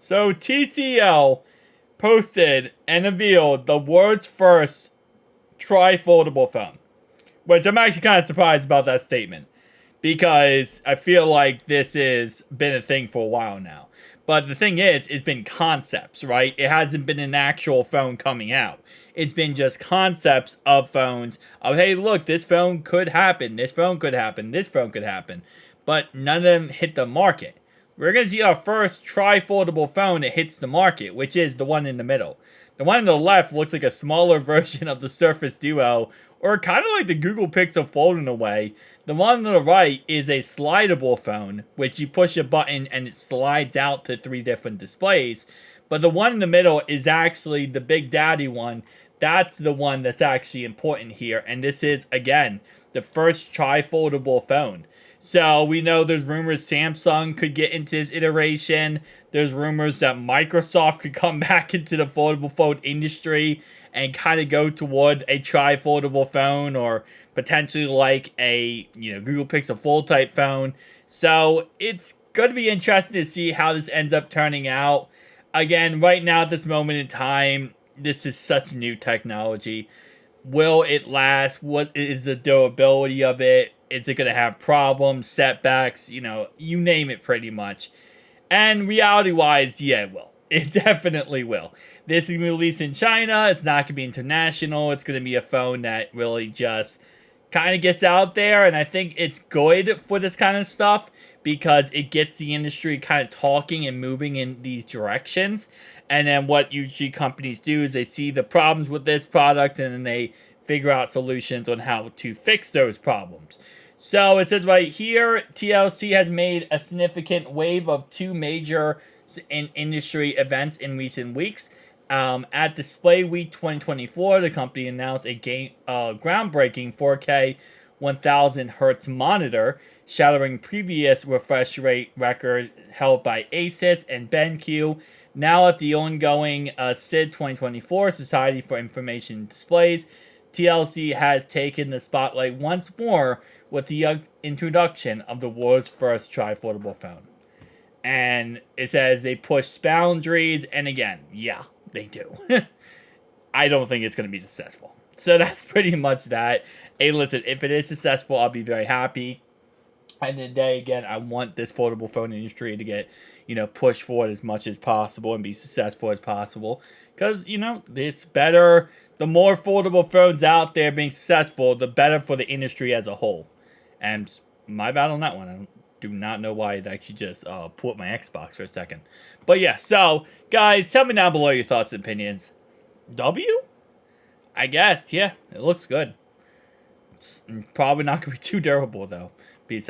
So TCL posted and revealed the world's first tri-foldable phone, which I'm actually kind of surprised about that statement because I feel like this has been a thing for a while now. But the thing is, it's been concepts, right? It hasn't been an actual phone coming out. It's been just concepts of phones of, hey, look, this phone could happen, this phone could happen, this phone could happen. But none of them hit the market. We're going to see our first tri-foldable phone that hits the market, which is the one in the middle. The one on the left looks like a smaller version of the Surface Duo, or kind of like the Google Pixel Fold in a way. The one on the right is a slidable phone, which you push a button and it slides out to 3 different displays. But the one in the middle is actually the Big Daddy one. That's the one that's actually important here. And this is, again, the first tri-foldable phone. So we know there's rumors Samsung could get into this iteration. There's rumors that Microsoft could come back into the foldable phone industry and kind of go toward a tri-foldable phone, or potentially like a Google Pixel Fold type phone. So it's going to be interesting to see how this ends up turning out. Again, right now at this moment in time, this is such new technology. Will it last? What is the durability of it? Is it going to have problems, setbacks, you name it pretty much. And reality-wise, yeah, it will. It definitely will. This is going to be released in China. It's not going to be international. It's going to be a phone that really just kind of gets out there. And I think it's good for this kind of stuff because it gets the industry kind of talking and moving in these directions. And then what usually companies do is they see the problems with this product and then they figure out solutions on how to fix those problems. So it says right here, TLC has made a significant wave of 2 major industry events in recent weeks. At Display Week 2024, the company announced a groundbreaking 4K 1000 Hz monitor, shattering previous refresh rate record held by Asus and BenQ. Now at the ongoing SID 2024, Society for Information Displays, TLC has taken the spotlight once more with the introduction of the world's first tri-foldable phone. And it says they pushed boundaries, and again, yeah, they do. I don't think it's going to be successful. So that's pretty much that. Hey, listen, if it is successful, I'll be very happy. At the end of the day, again, I want this foldable phone industry to get, pushed forward as much as possible and be successful as possible. Because, it's better. The more foldable phones out there being successful, the better for the industry as a whole. And my bad on that one. I do not know why it actually just pulled up my Xbox for a second. But yeah, so, guys, tell me down below your thoughts and opinions. W? I guess, yeah. It looks good. It's probably not going to be too durable, though. Peace out.